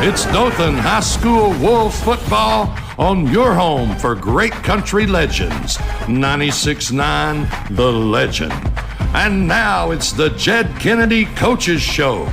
It's Dothan High School Wolves football on your home for great country legends. 96.9 The Legend. And now it's the Jed Kennedy Coaches Show.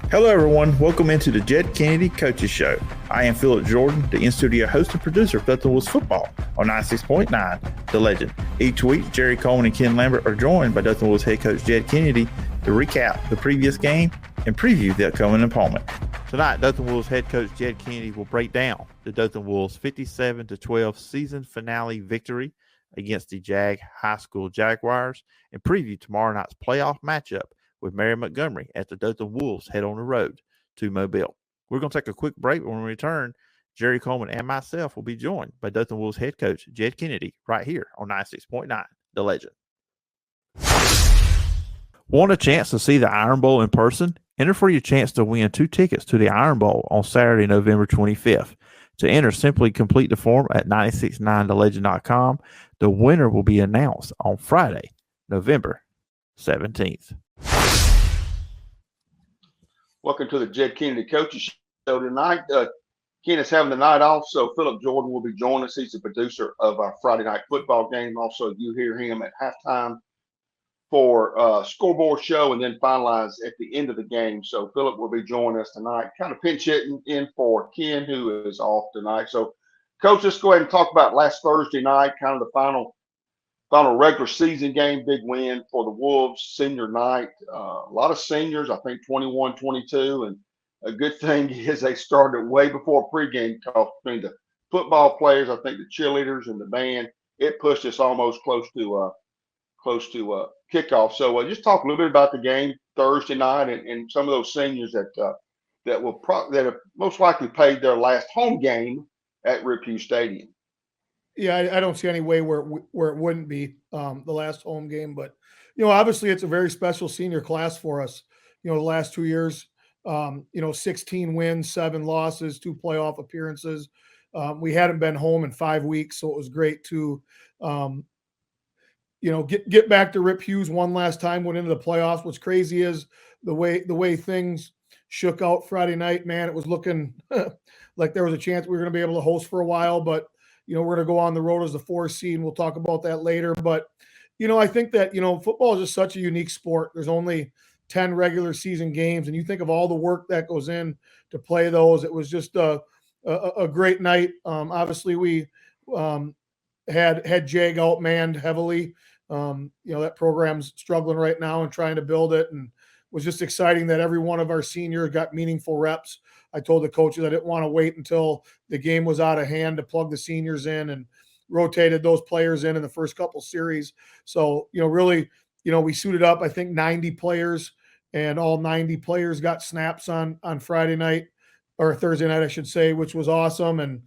Hello, everyone. Welcome into the Jed Kennedy Coaches Show. I am Phillip Jordan, the in-studio host and producer of Dothan Wolves football on 96.9 The Legend. Each week, Jerry Coleman and Ken Lambert are joined by Dothan Wolves head coach Jed Kennedy to recap the previous game and preview the upcoming opponent. Tonight, Dothan Wolves head coach Jed Kennedy will break down the Dothan Wolves 57-12 season finale victory against the JAG High School Jaguars and preview tomorrow night's playoff matchup with Mary Montgomery as the Dothan Wolves head on the road to Mobile. We're going to take a quick break. When we return, Jerry Coleman and myself will be joined by Dothan Wolves head coach Jed Kennedy right here on 96.9 The Legend. Want a chance to see the Iron Bowl in person? Enter for your chance to win 2 tickets to the Iron Bowl on Saturday, November 25th. To enter, simply complete the form at 969thelegend.com. The winner will be announced on Friday, November 17th. Welcome to the Jed Kennedy Coaches Show tonight. Ken is having the night off, so Phillip Jordan will be joining us. He's the producer of our Friday night football game. Also, you hear him at halftime for scoreboard show and then finalize at the end of the game. So Phillip will be joining us tonight, kind of pinch hitting in for Ken, who is off tonight. So, Coach, let's go ahead and talk about last Thursday night, kind of the final regular season game, big win for the Wolves, senior night. A lot of seniors, I think 21, 22. And a good thing is they started way before pregame call between the football players, I think the cheerleaders and the band. It pushed us almost close to kickoff. So just talk a little bit about the game Thursday night and some of those seniors that have most likely played their last home game at Rip Stadium. Yeah, I don't see any way where it wouldn't be the last home game. But, obviously it's a very special senior class for us. The last 2 years, 16 wins, 7 losses, 2 playoff appearances. We hadn't been home in 5 weeks, so it was great to, get back to Rip Hughes one last time, went into the playoffs. What's crazy is the way things shook out Friday night, man. It was looking like there was a chance we were going to be able to host for a while, but we're going to go on the road as the 4th seed, and we'll talk about that later. But, I think that, football is just such a unique sport. There's only 10 regular season games, and you think of all the work that goes in to play those. It was just a great night. Obviously, we had JAG outmanned heavily. That program's struggling right now and trying to build it, and was just exciting that every one of our seniors got meaningful reps. I told the coaches I didn't want to wait until the game was out of hand to plug the seniors in, and rotated those players in the first couple series. So, really, we suited up, I think 90 players, and all 90 players got snaps on Friday night, or Thursday night, I should say, which was awesome. And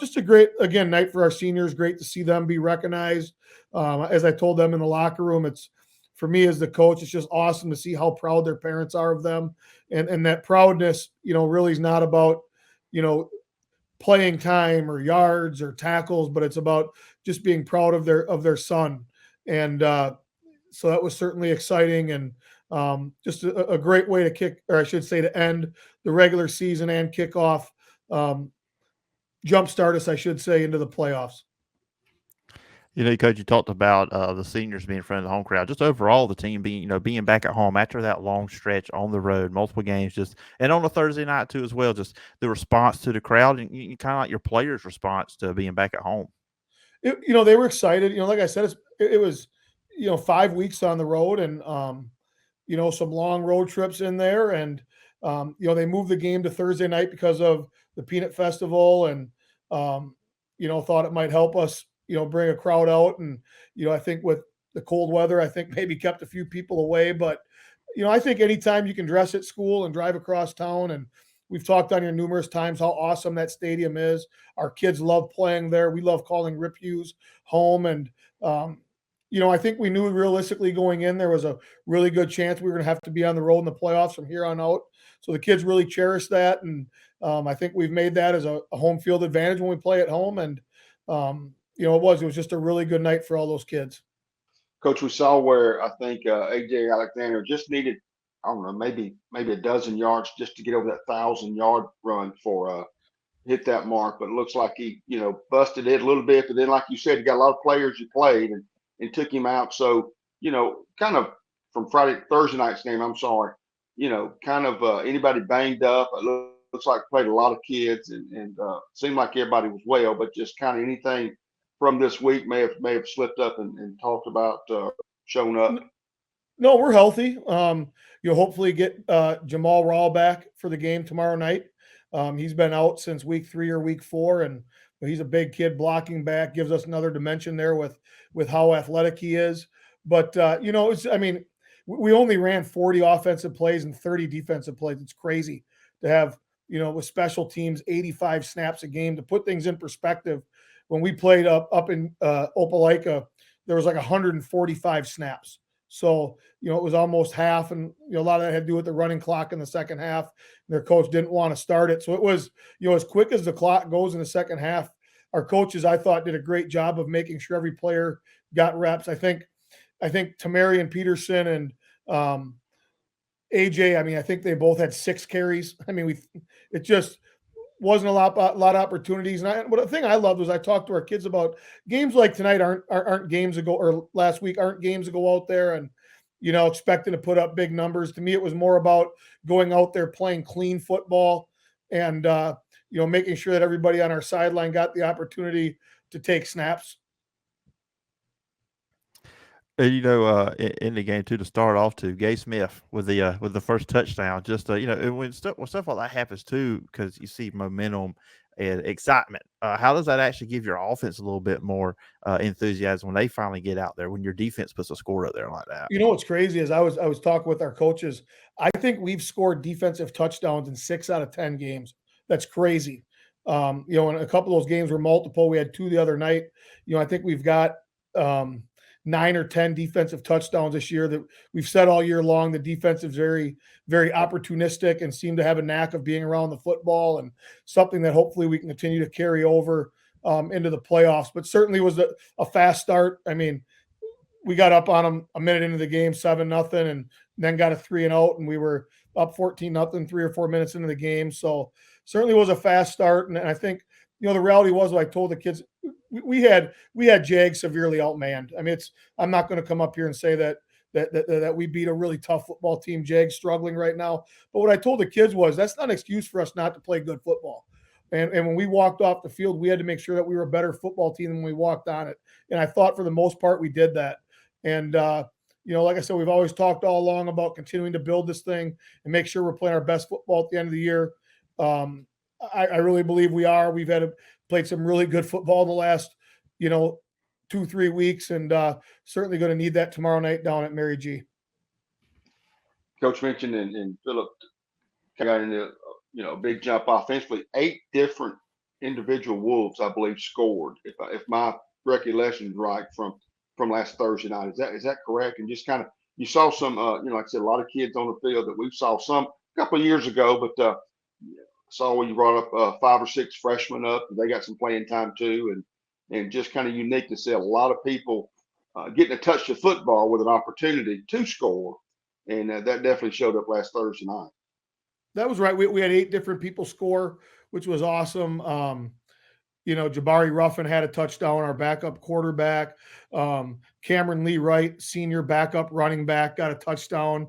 just a great, again, night for our seniors. Great to see them be recognized. As I told them in the locker room, it's, for me as the coach, it's just awesome to see how proud their parents are of them. And that proudness, really is not about, playing time or yards or tackles, but it's about just being proud of their son. And so that was certainly exciting, and just a great way to kick, or I should say to end the regular season and kick off, jumpstart us, I should say, into the playoffs. Coach, you talked about the seniors being in front of the home crowd. Just overall, the team being back at home after that long stretch on the road, multiple games, and on a Thursday night too as well. Just the response to the crowd, and kind of like your players' response to being back at home. They were excited. Like I said, it was 5 weeks on the road, and some long road trips in there, and they moved the game to Thursday night because of the Peanut Festival, and thought it might help us bring a crowd out. And, I think with the cold weather, I think maybe kept a few people away. But, I think anytime you can dress at school and drive across town, and we've talked on here numerous times how awesome that stadium is. Our kids love playing there. We love calling Rip Hughes home. And, I think we knew realistically going in, there was a really good chance we were going to have to be on the road in the playoffs from here on out. So the kids really cherish that. And I think we've made that as a home field advantage when we play at home. And, it was just a really good night for all those kids. Coach, we saw where I think A.J. Alexander just needed I don't know, maybe a dozen yards just to get over that 1,000-yard run for hit that mark. But it looks like he, busted it a little bit. But then, like you said, you got a lot of players who played and took him out. So, kind of from Thursday night's game, I'm sorry, kind of anybody banged up. It looks like played a lot of kids and seemed like everybody was well, but just kind of anything from this week may have slipped up and talked about showing up. No, we're healthy. You'll hopefully get Jamal Raw back for the game tomorrow night. He's been out since week 3 or week 4, and he's a big kid blocking back, gives us another dimension there with how athletic he is. But we only ran 40 offensive plays and 30 defensive plays. It's crazy to have, with special teams, 85 snaps a game. To put things in perspective, when we played up in Opelika, there was like 145 snaps. So, it was almost half, and a lot of that had to do with the running clock in the second half. Their coach didn't want to start it. So it was, as quick as the clock goes in the second half, our coaches, I thought, did a great job of making sure every player got reps. I think Tamari and Peterson and A.J., I think they both had 6 carries. It just wasn't a lot of opportunities. But the thing I loved was I talked to our kids about games like tonight aren't games to go, or last week aren't games to go out there and, expecting to put up big numbers. To me, it was more about going out there playing clean football and, making sure that everybody on our sideline got the opportunity to take snaps. In the game too, to start off too, Gay Smith with the first touchdown. Just when stuff like that happens too, because you see momentum and excitement. How does that actually give your offense a little bit more enthusiasm when they finally get out there? When your defense puts a score up there like that. What's crazy is I was talking with our coaches. I think we've scored defensive touchdowns in 6 out of 10 games. That's crazy. And a couple of those games were multiple. We had 2 the other night. I think we've got 9 or 10 defensive touchdowns this year. That we've said all year long, the defense is very, very opportunistic and seem to have a knack of being around the football, and something that hopefully we can continue to carry over into the playoffs. But certainly was a fast start. We got up on them a minute into the game, 7-0, and then got a 3-and-out, and we were up 14-0 3 or 4 minutes into the game. So certainly was a fast start. And I think, the reality was, what I told the kids, we had J.A.G severely outmanned. I'm not going to come up here and say that we beat a really tough football team. J.A.G struggling right now. But what I told the kids was, that's not an excuse for us not to play good football. And when we walked off the field, we had to make sure that we were a better football team than when we walked on it. And I thought for the most part we did that. And, like I said, we've always talked all along about continuing to build this thing and make sure we're playing our best football at the end of the year. I really believe we are. We've played some really good football in the last, 2-3 weeks, and certainly going to need that tomorrow night down at Mary G. Coach mentioned and Phillip got into a big jump offensively. 8 different individual Wolves, I believe, scored. If my recollection is right from last Thursday night, is that correct? And just kind of, you saw some, like I said, a lot of kids on the field that we saw some a couple of years ago, but saw when you brought up 5 or 6 freshmen up. They got some playing time too, and just kind of unique to see a lot of people getting a touch of football with an opportunity to score, and that definitely showed up last Thursday night. That was right. We had 8 different people score, which was awesome. Jabari Ruffin had a touchdown, our backup quarterback. Cameron Lee Wright, senior backup running back, got a touchdown.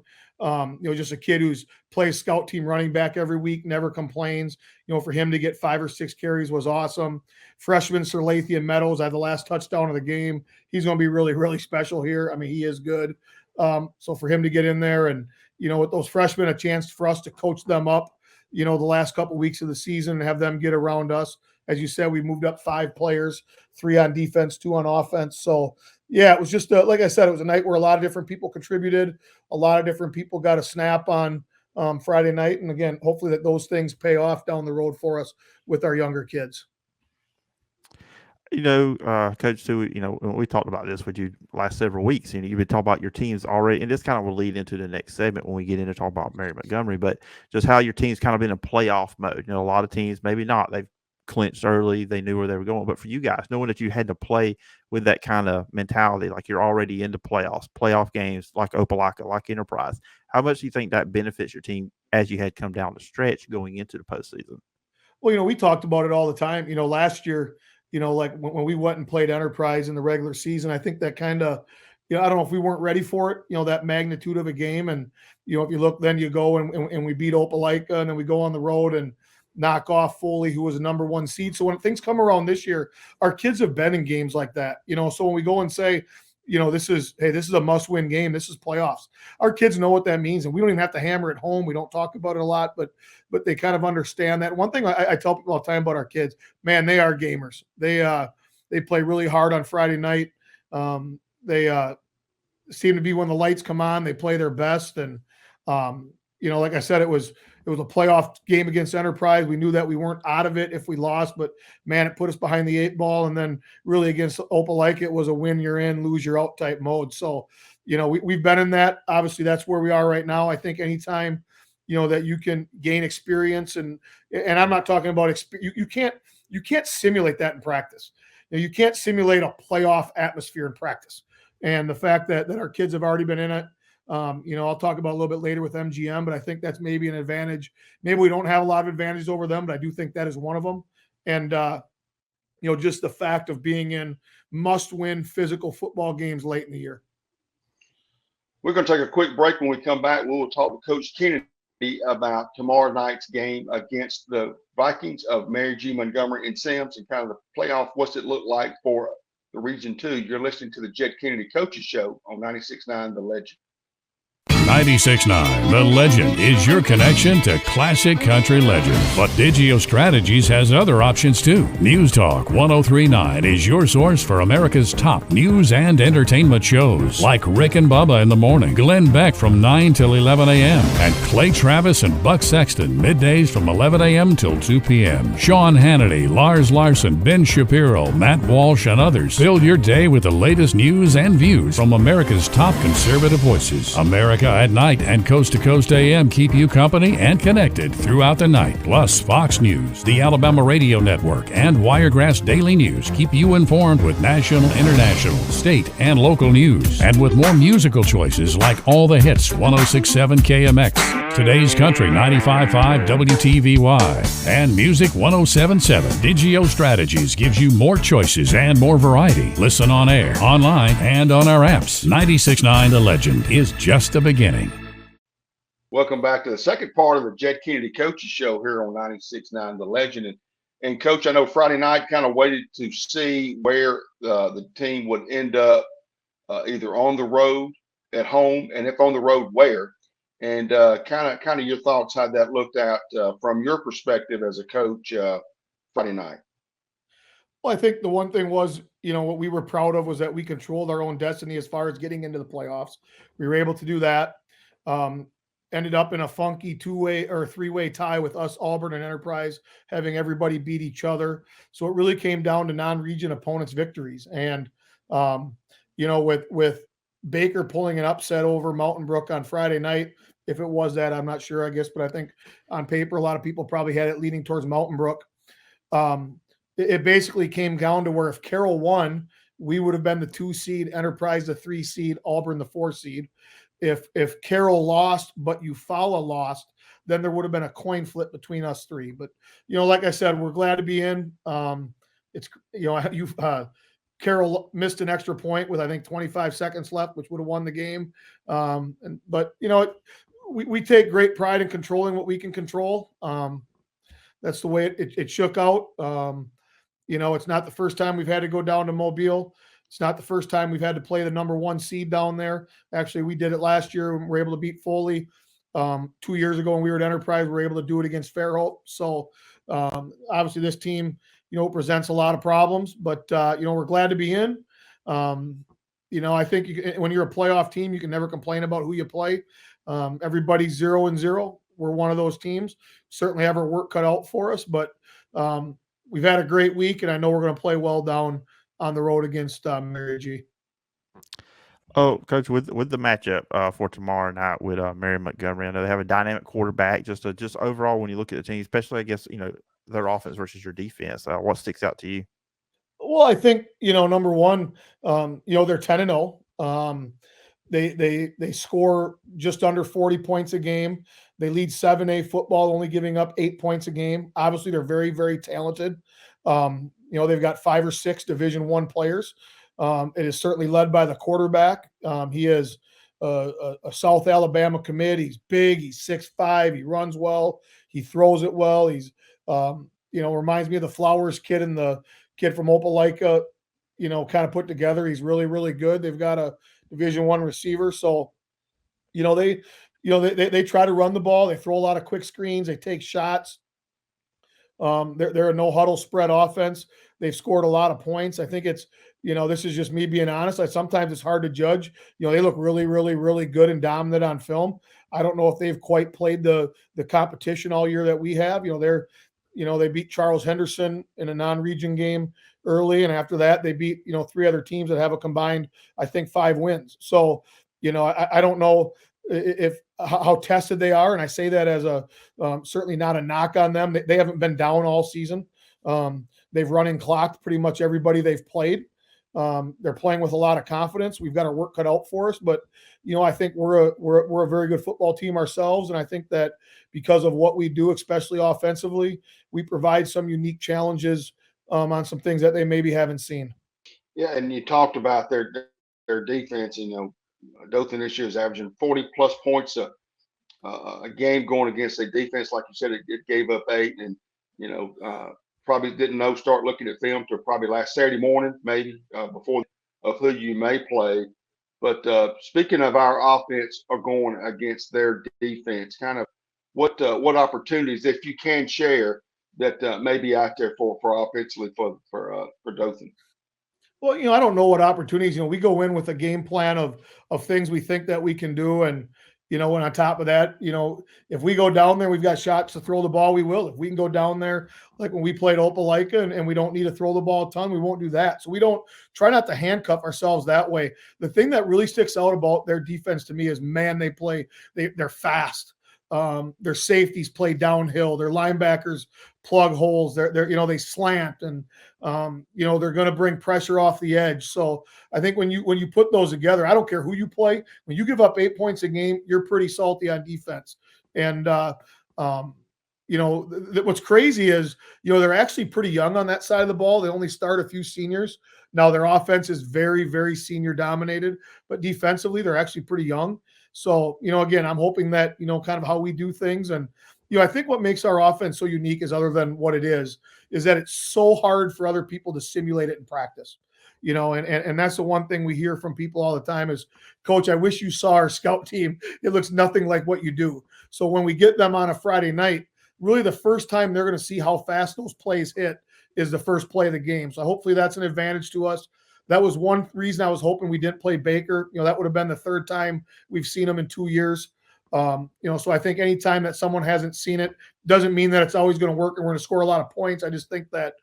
Just a kid who's plays scout team running back every week, never complains. For him to get 5 or 6 carries was awesome. Freshman Sirlathian Meadows had the last touchdown of the game. He's going to be really, really special here. He is good. So for him to get in there and, with those freshmen, a chance for us to coach them up, the last couple of weeks of the season and have them get around us. As you said, we moved up 5 players, 3 on defense, 2 on offense. So, yeah, it was just, like I said, it was a night where a lot of different people contributed. A lot of different people got a snap on Friday night. And, again, hopefully that those things pay off down the road for us with our younger kids. Coach, too, we talked about this with you last several weeks. You've been talking about your teams already, and this kind of will lead into the next segment when we get into talking about Mary Montgomery, but just how your team's kind of been in playoff mode. A lot of teams, maybe not. They've clinched early. They knew where they were going. But for you guys, knowing that you had to play with that kind of mentality, like you're already into playoff games like Opelika, like Enterprise, how much do you think that benefits your team as you had come down the stretch going into the postseason? Well, we talked about it all the time. Last year, like when we went and played Enterprise in the regular season, I think that kind of, I don't know if we weren't ready for it, that magnitude of a game. And, if you look, then you go and we beat Opelika, and then we go on the road and knock off Foley, who was a number 1 seed. So when things come around this year, our kids have been in games like that, so when we go and say, this is a must-win game. This is playoffs. Our kids know what that means, and we don't even have to hammer it home. We don't talk about it a lot, but they kind of understand that. One thing I tell people all the time about our kids, man, they are gamers. They play really hard on Friday night. They seem to be, when the lights come on, they play their best. And like I said, it was a playoff game against Enterprise. We knew that we weren't out of it if we lost, but man, it put us behind the 8 ball. And then really against Opelika, it was a win you're in, lose you're out type mode. So, we've been in that. Obviously, that's where we are right now. I think anytime, that you can gain experience, and I'm not talking about you can't simulate that in practice. You can't simulate a playoff atmosphere in practice. And the fact that our kids have already been in it, I'll talk about a little bit later with MGM, but I think that's maybe an advantage. Maybe we don't have a lot of advantages over them, but I do think that is one of them. And, just the fact of being in must-win physical football games late in the year. We're going to take a quick break. When we come back, we'll talk to Coach Kennedy about tomorrow night's game against the Vikings of Mary Montgomery and Sims, and kind of the playoff. What's it look like for the Region 2? You're listening to the Jed Kennedy Coaches Show on 96.9 The Legend. 96.9 The Legend is your connection to classic country legends. But Digio Strategies has other options too. News Talk 103.9 is your source for America's top news and entertainment shows, like Rick and Bubba in the morning, Glenn Beck from 9 till 11 a.m., and Clay Travis and Buck Sexton middays from 11 a.m. till 2 p.m. Sean Hannity, Lars Larson, Ben Shapiro, Matt Walsh, and others fill your day with the latest news and views from America's top conservative voices. America at Night and Coast to Coast AM keep you company and connected throughout the night. Plus, Fox News, the Alabama Radio Network, and Wiregrass Daily News keep you informed with national, international, state, and local news. And with more musical choices like All the Hits, 106.7 KMX, Today's Country 95.5 WTVY, and Music 107.7. Digio Strategies gives you more choices and more variety. Listen on air, online, and on our apps. 96.9 The Legend is just the beginning. Welcome back to the second part of the Jed Kennedy Coaches Show here on 96.9 The Legend. And Coach, I know Friday night kind of waited to see where the team would end up, either on the road, at home, and if on the road, where. And kind of your thoughts, how that looked out from your perspective as a coach Friday night. Well, I think the one thing was, what we were proud of was that we controlled our own destiny as far as getting into the playoffs. We were able to do that. Ended up in a funky 2-way or 3-way tie with us, Auburn and Enterprise, having everybody beat each other. So it really came down to non-region opponents' victories. And, with Baker pulling an upset over Mountain Brook on Friday night, if it was that, I'm not sure, I guess, but I think on paper, a lot of people probably had it leaning towards Mountain Brook. It basically came down to where if Carroll won, we would have been the 2 seed, Enterprise the 3 seed, Auburn the 4 seed. If Carroll lost, but Eufaula lost, then there would have been a coin flip between us 3. But, like I said, we're glad to be in. Carroll missed an extra point with, I think, 25 seconds left, which would have won the game. But we take great pride in controlling what we can control. That's the way it shook out. It's not the first time we've had to go down to Mobile. It's not the first time we've had to play the number 1 seed down there. Actually, we did it last year when we were able to beat Foley. 2 years ago when we were at Enterprise, we were able to do it against Fairhope. So obviously this team, presents a lot of problems, but, we're glad to be in. I think when you're a playoff team, you can never complain about who you play. Everybody's 0-0. We're one of those teams. Certainly have our work cut out for us, but we've had a great week, and I know we're going to play well down on the road against Mary G. Oh, Coach, with the matchup for tomorrow night with Mary Montgomery, I know they have a dynamic quarterback. Just overall, when you look at the team, especially I guess their offense versus your defense, what sticks out to you? Well, I think, number one, they're 10-0. They score just under 40 points a game. They lead 7A football, only giving up 8 points a game. Obviously, they're very, very talented. They've got 5 or 6 Division I players. It is certainly led by the quarterback. He is a South Alabama commit. He's big. He's 6'5". He runs well. He throws it well. He's, reminds me of the Flowers kid and the kid from Opelika, kind of put together. He's really, really good. They've got a Division I receiver. So, they try to run the ball. They throw a lot of quick screens. They take shots. They're a no huddle spread offense. They've scored a lot of points. I think it's, this is just me being honest. Sometimes it's hard to judge. They look really, really, really good and dominant on film. I don't know if they've quite played the competition all year that we have. They beat Charles Henderson in a non-region game early, and after that, they beat 3 other teams that have a combined, I think, 5 wins. So, I don't know if how tested they are, and I say that as a certainly not a knock on them. They haven't been down all season. They've run and clocked pretty much everybody they've played. They're playing with a lot of confidence. We've got our work cut out for us, but I think we're a very good football team ourselves, and I think that because of what we do, especially offensively, we provide some unique challenges on some things that they maybe haven't seen. Yeah, and you talked about their defense. Dothan this year is averaging 40 plus points a game going against a defense. Like you said, it gave up 8, and probably didn't start looking at film till probably last Saturday morning, maybe before of who you may play. But speaking of our offense are going against their defense, kind of what opportunities, if you can share, that may be out there for offensively for Dothan. Well, I don't know what opportunities. We go in with a game plan of things we think that we can do, and and on top of that, if we go down there, we've got shots to throw the ball, we will. If we can go down there, like when we played Opelika, and we don't need to throw the ball a ton, we won't do that. So we don't try not to handcuff ourselves that way. The thing that really sticks out about their defense to me is, man, they're fast. Their safeties play downhill. Their linebackers plug holes. They slant, and they're going to bring pressure off the edge. So I think when you put those together, I don't care who you play. When you give up 8 points a game, you're pretty salty on defense. And what's crazy is they're actually pretty young on that side of the ball. They only start a few seniors. Now their offense is very, very senior dominated, but defensively they're actually pretty young. So, again, I'm hoping that, kind of how we do things. And, I think what makes our offense so unique is, other than what it is that it's so hard for other people to simulate it in practice. And that's the one thing we hear from people all the time is, Coach, I wish you saw our scout team. It looks nothing like what you do. So when we get them on a Friday night, really the first time they're going to see how fast those plays hit is the first play of the game. So hopefully that's an advantage to us. That was one reason I was hoping we didn't play Baker. That would have been the 3rd time we've seen him in 2 years. So I think anytime that someone hasn't seen it doesn't mean that it's always going to work and we're going to score a lot of points. I just think that,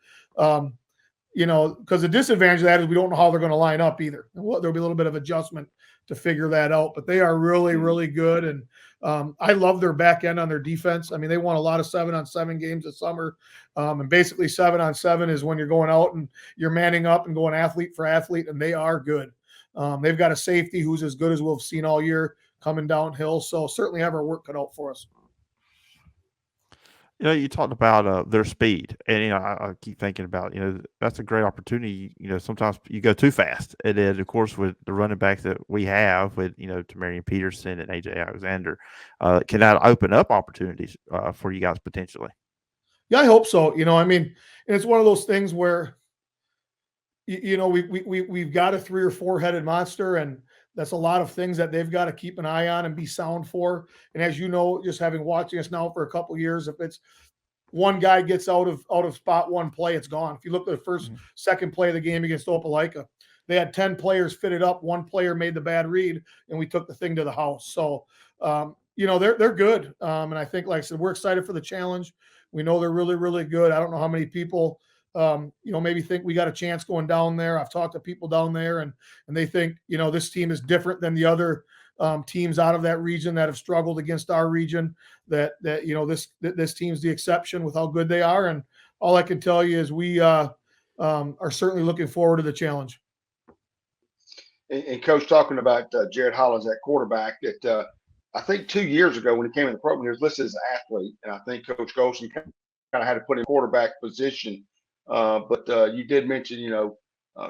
because the disadvantage of that is we don't know how they're going to line up either. There'll be a little bit of adjustment to figure that out, but they are really, really good. And I love their back end on their defense. I mean, they won a lot of 7-on-7 games this summer. And basically 7-on-7 is when you're going out and you're manning up and going athlete for athlete, and they are good. They've got a safety who's as good as we've seen all year coming downhill. So certainly have our work cut out for us. You talked about their speed, and I keep thinking about that's a great opportunity. Sometimes you go too fast, and then of course with the running backs that we have with Tamarian Peterson and A.J. Alexander, can that open up opportunities for you guys potentially? Yeah, I hope so. And it's one of those things where we've got a 3 or 4 headed monster, and that's a lot of things that they've got to keep an eye on and be sound for. And as just having watching us now for a couple of years, if it's one guy gets out of spot one play, it's gone. If you look at the first, second play of the game against Opelika, they had 10 players fitted up. One player made the bad read, and we took the thing to the house. So, they're good. And I think, like I said, we're excited for the challenge. We know they're really, really good. I don't know how many people maybe think we got a chance going down there. I've talked to people down there, and they think, this team is different than the other teams out of that region that have struggled against our region. This team's the exception with how good they are. And all I can tell you is we are certainly looking forward to the challenge. And Coach, talking about Jared Hollins, that quarterback that I think 2 years ago when he came in the program, he was listed as an athlete, and I think Coach Golson kind of had to put him in quarterback position. But you did mention,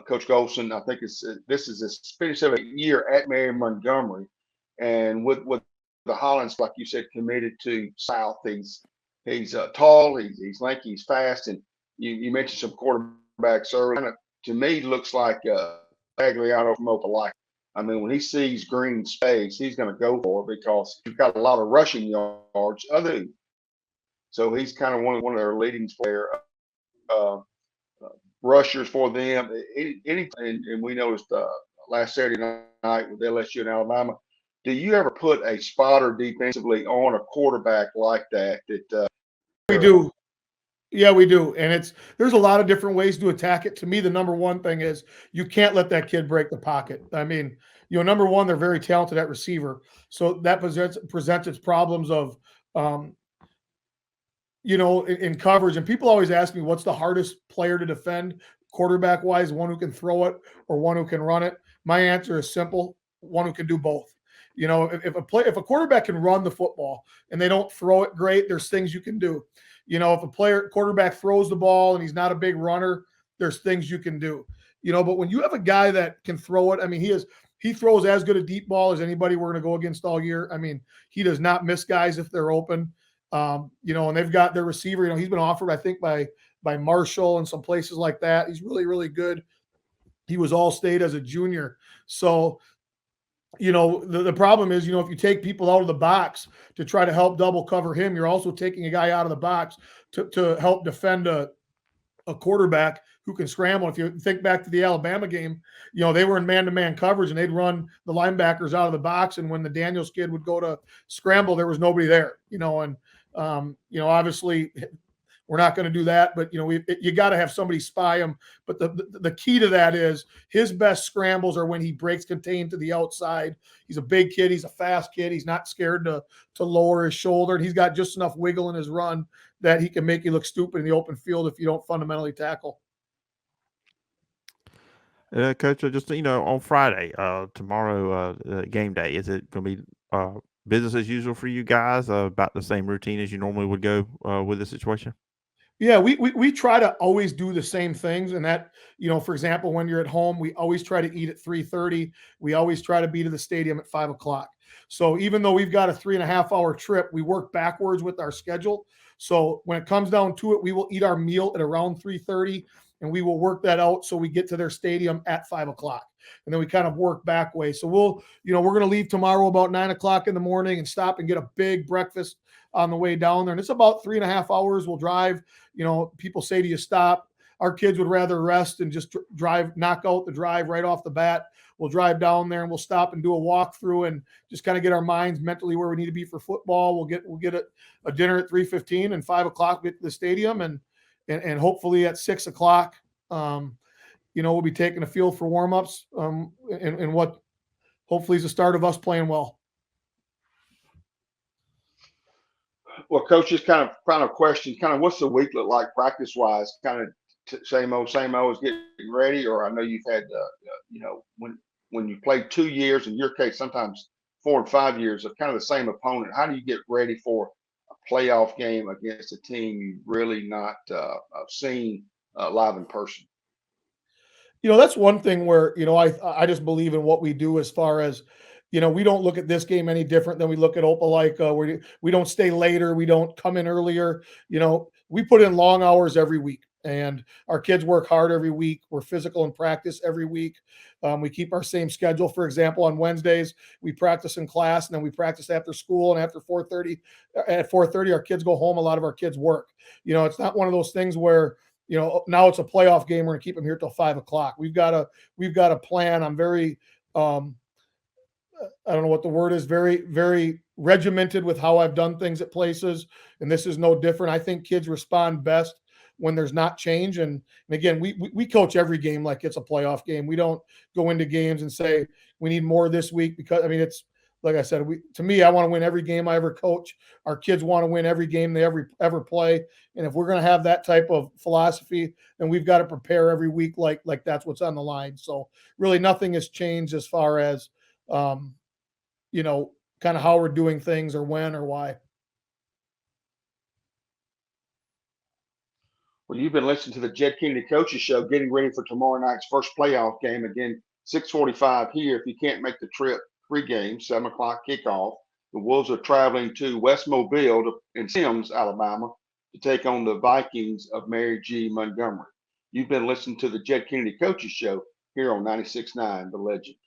Coach Golson, I think this is his 57th year at Mary Montgomery, and with the Hollins, like you said, committed to South. He's tall, he's lanky, he's fast, and you mentioned some quarterbacks earlier. Kind of, to me, looks like Bagliano from Opelika. I mean, when he sees green space, he's going to go for it because you've got a lot of rushing yards. So he's kind of one of their leading player rushers for them. And we noticed last Saturday night with LSU and Alabama. Do you ever put a spotter defensively on a quarterback like that? We do. Yeah, we do. And there's a lot of different ways to attack it. To me, the number one thing is you can't let that kid break the pocket. I mean, number one, they're very talented at receiver. So that presents its problems of, in coverage. And people always ask me, what's the hardest player to defend quarterback wise, one who can throw it or one who can run it? My answer is simple: one who can do both. If a quarterback can run the football and they don't throw it great, there's things you can do. If a quarterback throws the ball and he's not a big runner, there's things you can do. But when you have a guy that can throw it, I mean, he throws as good a deep ball as anybody we're going to go against all year. I mean, he does not miss guys if they're open. And they've got their receiver. He's been offered, I think, by Marshall and some places like that. He's really, really good. He was All-State as a junior. So, the problem is, if you take people out of the box to try to help double cover him, you're also taking a guy out of the box to help defend a quarterback who can scramble. If you think back to the Alabama game, they were in man-to-man coverage and they'd run the linebackers out of the box. And when the Daniels kid would go to scramble, there was nobody there, obviously we're not going to do that, but you got to have somebody spy him. But the key to that is his best scrambles are when he breaks contained to the outside. He's a big kid. He's a fast kid. He's not scared to lower his shoulder. And he's got just enough wiggle in his run that he can make you look stupid in the open field if you don't fundamentally tackle. Coach, just on Friday, tomorrow, game day, is it going to be business as usual for you guys? About the same routine as you normally would go with the situation? Yeah, we try to always do the same things. And that, for example, when you're at home, we always try to eat at 3:30. We always try to be to the stadium at 5:00. So even though we've got a 3.5-hour trip, we work backwards with our schedule. So when it comes down to it, we will eat our meal at around 3:30, and we will work that out so we get to their stadium at 5:00. And then we kind of work back way. So we're going to leave tomorrow about 9:00 in the morning and stop and get a big breakfast on the way down there. And it's about 3.5 hours. We'll drive. People say, do you stop? Our kids would rather rest and just knock out the drive right off the bat. We'll drive down there and we'll stop and do a walkthrough and just kind of get our minds mentally where we need to be for football. We'll get a dinner at 3:15 and 5:00 get to the stadium and hopefully at 6:00, we'll be taking a field for warmups and what hopefully is the start of us playing well. Well, Coach, just kind of final question, kind of what's the week look like practice-wise? Kind of same old is getting ready, or I know you've had, when you play 2 years, in your case, sometimes 4 and 5 years of kind of the same opponent, how do you get ready for a playoff game against a team you've really not seen live in person? That's one thing where, I just believe in what we do as far as, we don't look at this game any different than we look at Opelika, where we don't stay later. We don't come in earlier. We put in long hours every week and our kids work hard every week. We're physical in practice every week. We keep our same schedule. For example, on Wednesdays, we practice in class and then we practice after school, and after 4:30, at 4:30, our kids go home. A lot of our kids work. It's not one of those things where, now it's a playoff game. We're gonna keep them here till 5:00. We've got a plan. I'm very, I don't know what the word is, very, very regimented with how I've done things at places. And this is no different. I think kids respond best when there's not change. And again, we coach every game like it's a playoff game. We don't go into games and say we need more this week, because I mean, it's like I said, to me, I want to win every game I ever coach. Our kids want to win every game they ever play. And if we're going to have that type of philosophy, then we've got to prepare every week like that's what's on the line. So really nothing has changed as far as kind of how we're doing things or when or why. Well, you've been listening to the Jed Kennedy Coaches Show, getting ready for tomorrow night's first playoff game. Again, 6:45 here. If you can't make the trip, pregame, 7 o'clock kickoff. The Wolves are traveling to West Mobile in Sims, Alabama, to take on the Vikings of Mary Montgomery. You've been listening to the Jed Kennedy Coaches Show here on 96.9 The Legend.